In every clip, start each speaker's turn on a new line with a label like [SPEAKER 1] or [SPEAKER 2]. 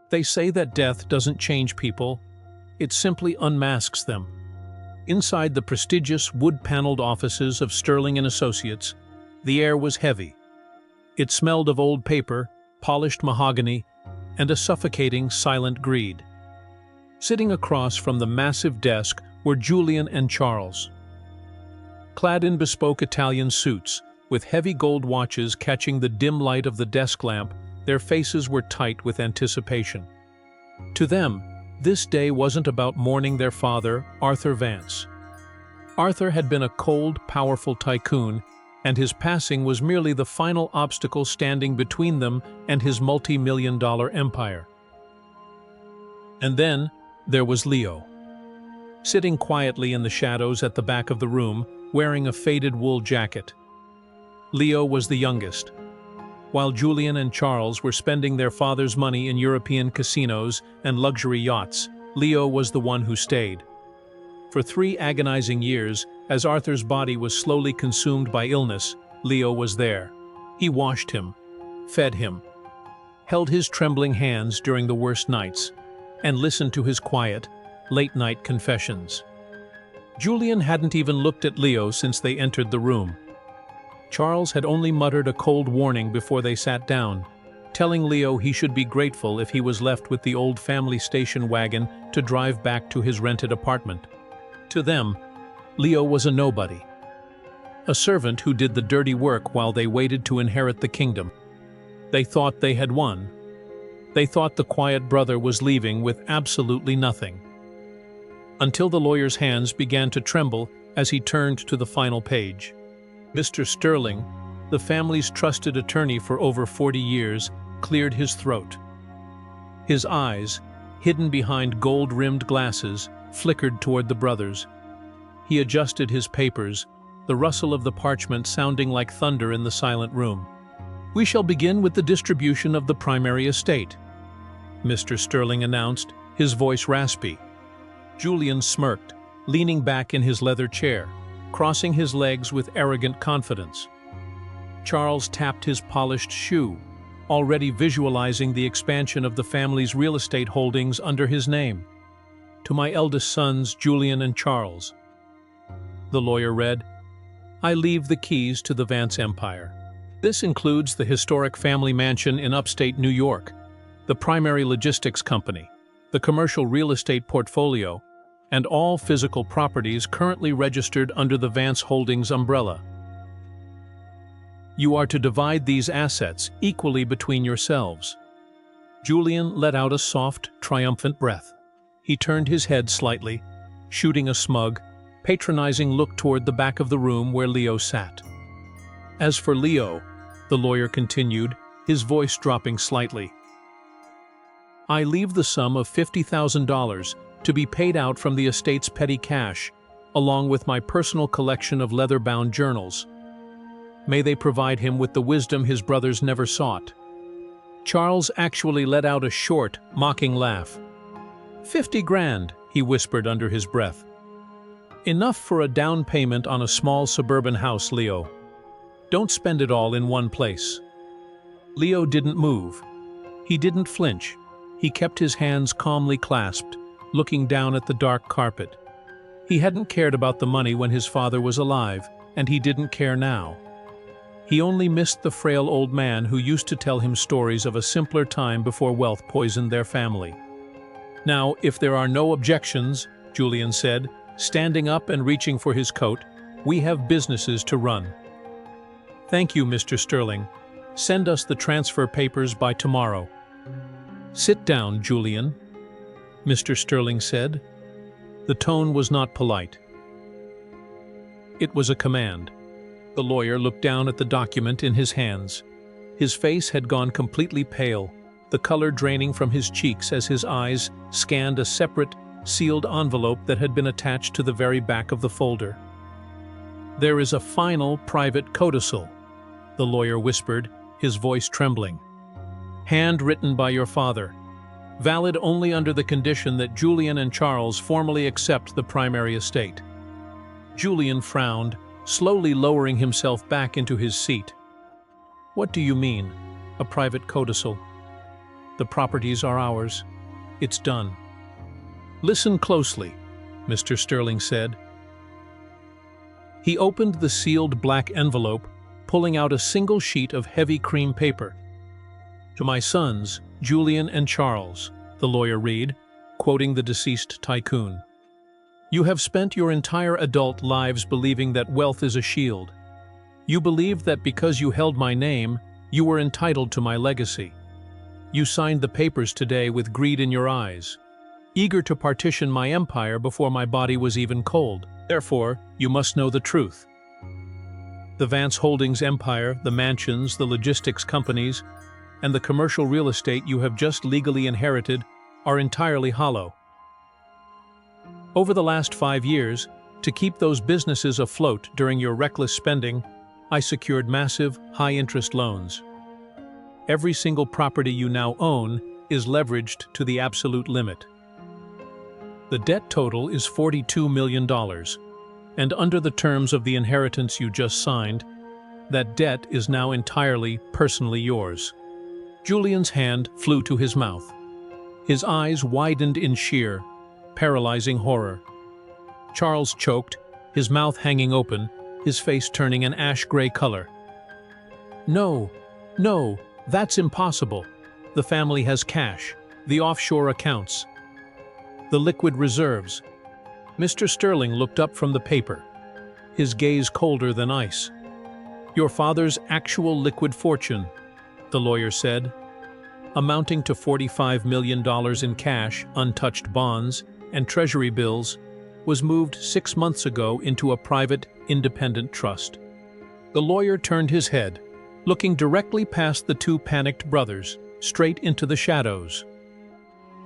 [SPEAKER 1] They say that death doesn't change people, it simply unmasks them. Inside the prestigious wood-paneled offices of Sterling and Associates, the air was heavy. It smelled of old paper, polished mahogany, and a suffocating, silent greed. Sitting across from the massive desk were Julian and Charles. Clad in bespoke Italian suits, with heavy gold watches catching the dim light of the desk lamp, their faces were tight with anticipation. To them, this day wasn't about mourning their father, Arthur Vance. Arthur had been a cold, powerful tycoon, and his passing was merely the final obstacle standing between them and his multi-million-dollar empire. And then there was Leo. Sitting quietly in the shadows at the back of the room, wearing a faded wool jacket. Leo was the youngest. While Julian and Charles were spending their father's money in European casinos and luxury yachts, Leo was the one who stayed. For 3 agonizing years, as Arthur's body was slowly consumed by illness, Leo was there. He washed him, fed him, held his trembling hands during the worst nights, and listened to his quiet, late-night confessions. Julian hadn't even looked at Leo since they entered the room. Charles had only muttered a cold warning before they sat down, telling Leo he should be grateful if he was left with the old family station wagon to drive back to his rented apartment. To them, Leo was a nobody. A servant who did the dirty work while they waited to inherit the kingdom. They thought they had won. They thought the quiet brother was leaving with absolutely nothing. Until the lawyer's hands began to tremble as he turned to the final page. Mr. Sterling, the family's trusted attorney for over 40 years, cleared his throat. His eyes, hidden behind gold-rimmed glasses, flickered toward the brothers. He adjusted his papers, the rustle of the parchment sounding like thunder in the silent room. "We shall begin with the distribution of the primary estate," Mr. Sterling announced, his voice raspy. Julian smirked, leaning back in his leather chair, crossing his legs with arrogant confidence. Charles tapped his polished shoe, already visualizing the expansion of the family's real estate holdings under his name. "To my eldest sons, Julian and Charles." The lawyer read, "I leave the keys to the Vance Empire. This includes the historic family mansion in upstate New York, the primary logistics company, the commercial real estate portfolio, and all physical properties currently registered under the Vance Holdings umbrella. You are to divide these assets equally between yourselves." Julian let out a soft, triumphant breath. He turned his head slightly, shooting a smug, patronizing look toward the back of the room where Leo sat. "As for Leo," the lawyer continued, his voice dropping slightly, "I leave the sum of $50,000 to be paid out from the estate's petty cash, along with my personal collection of leather-bound journals. May they provide him with the wisdom his brothers never sought." Charles actually let out a short, mocking laugh. "50 grand, he whispered under his breath. "Enough for a down payment on a small suburban house, Leo. Don't spend it all in one place." Leo didn't move. He didn't flinch. He kept his hands calmly clasped, looking down at the dark carpet. He hadn't cared about the money when his father was alive, and he didn't care now. He only missed the frail old man who used to tell him stories of a simpler time before wealth poisoned their family. "Now, if there are no objections," Julian said, standing up and reaching for his coat, "we have businesses to run." "Thank you, Mr. Sterling. Send us the transfer papers by tomorrow." "Sit down, Julian," Mr. Sterling said. The tone was not polite. It was a command. The lawyer looked down at the document in his hands. His face had gone completely pale, the color draining from his cheeks as his eyes scanned a separate, sealed envelope that had been attached to the very back of the folder. "There is a final private codicil," the lawyer whispered, his voice trembling. "Handwritten by your father. Valid only under the condition that Julian and Charles formally accept the primary estate." Julian frowned, slowly lowering himself back into his seat. "What do you mean, a private codicil?" The properties are ours. It's done. Listen closely, Mr. Sterling said. He opened the sealed black envelope, pulling out a single sheet of heavy cream paper. To my sons, Julian and Charles, the lawyer read, quoting the deceased tycoon. You have spent your entire adult lives believing that wealth is a shield. You believed that because you held my name, you were entitled to my legacy. You signed the papers today with greed in your eyes, eager to partition my empire before my body was even cold. Therefore, you must know the truth. The Vance Holdings empire, the mansions, the logistics companies, and the commercial real estate you have just legally inherited are entirely hollow. Over the last 5 years, to keep those businesses afloat during your reckless spending, I secured massive, high-interest loans. Every single property you now own is leveraged to the absolute limit. The debt total is $42 million, and under the terms of the inheritance you just signed, that debt is now entirely personally yours. Julian's hand flew to his mouth. His eyes widened in sheer, paralyzing horror. Charles choked, his mouth hanging open, his face turning an ash-gray color. No, no, that's impossible. The family has cash, the offshore accounts, the liquid reserves. Mr. Sterling looked up from the paper, his gaze colder than ice. Your father's actual liquid fortune, the lawyer said, amounting to $45 million in cash, untouched bonds, and treasury bills, was moved 6 months ago into a private, independent trust. The lawyer turned his head, looking directly past the two panicked brothers, straight into the shadows.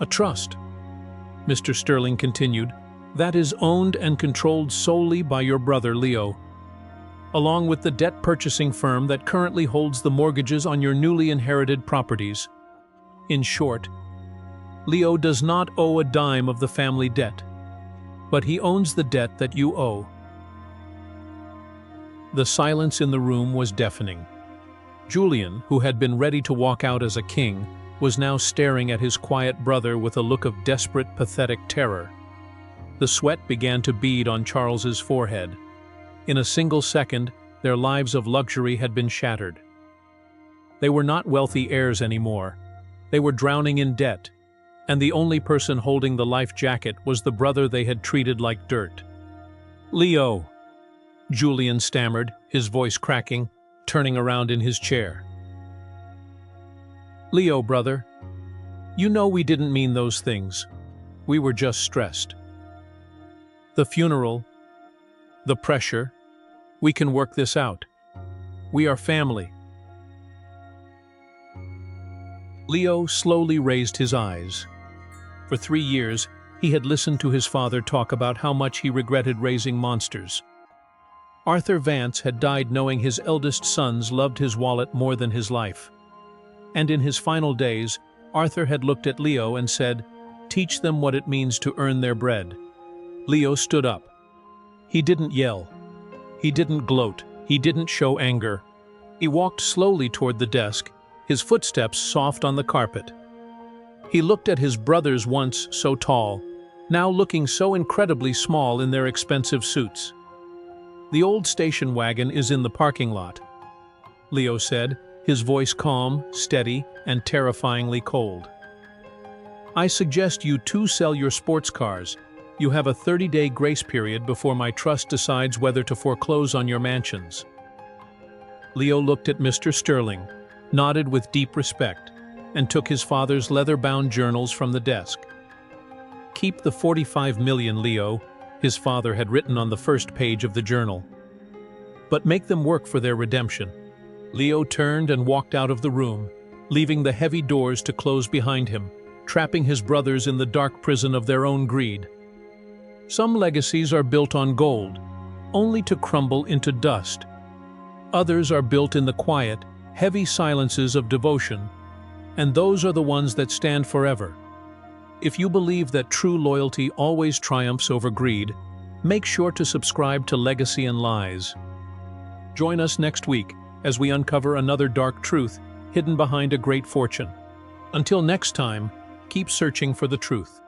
[SPEAKER 1] A trust, Mr. Sterling continued, that is owned and controlled solely by your brother Leo, along with the debt-purchasing firm that currently holds the mortgages on your newly inherited properties. In short, Leo does not owe a dime of the family debt, but he owns the debt that you owe. The silence in the room was deafening. Julian, who had been ready to walk out as a king, was now staring at his quiet brother with a look of desperate, pathetic terror. The sweat began to bead on Charles's forehead. In a single second, their lives of luxury had been shattered. They were not wealthy heirs anymore. They were drowning in debt, and the only person holding the life jacket was the brother they had treated like dirt. Leo, Julian stammered, his voice cracking, turning around in his chair. Leo, brother, you know we didn't mean those things. We were just stressed. The funeral, the pressure, we can work this out. We are family. Leo slowly raised his eyes. For 3 years, he had listened to his father talk about how much he regretted raising monsters. Arthur Vance had died knowing his eldest sons loved his wallet more than his life. And in his final days, Arthur had looked at Leo and said, "Teach them what it means to earn their bread." Leo stood up. He didn't yell. He didn't gloat. He didn't show anger. He walked slowly toward the desk, his footsteps soft on the carpet. He looked at his brothers once so tall, now looking so incredibly small in their expensive suits. "The old station wagon is in the parking lot," Leo said, his voice calm, steady, and terrifyingly cold. "I suggest you two sell your sports cars. You have a 30-day grace period before my trust decides whether to foreclose on your mansions." Leo looked at Mr. Sterling, nodded with deep respect, and took his father's leather-bound journals from the desk. "Keep the 45 million, Leo," his father had written on the first page of the journal. "But make them work for their redemption." Leo turned and walked out of the room, leaving the heavy doors to close behind him, trapping his brothers in the dark prison of their own greed. Some legacies are built on gold, only to crumble into dust. Others are built in the quiet, heavy silences of devotion, and those are the ones that stand forever. If you believe that true loyalty always triumphs over greed, make sure to subscribe to Legacy and Lies. Join us next week as we uncover another dark truth hidden behind a great fortune. Until next time, keep searching for the truth.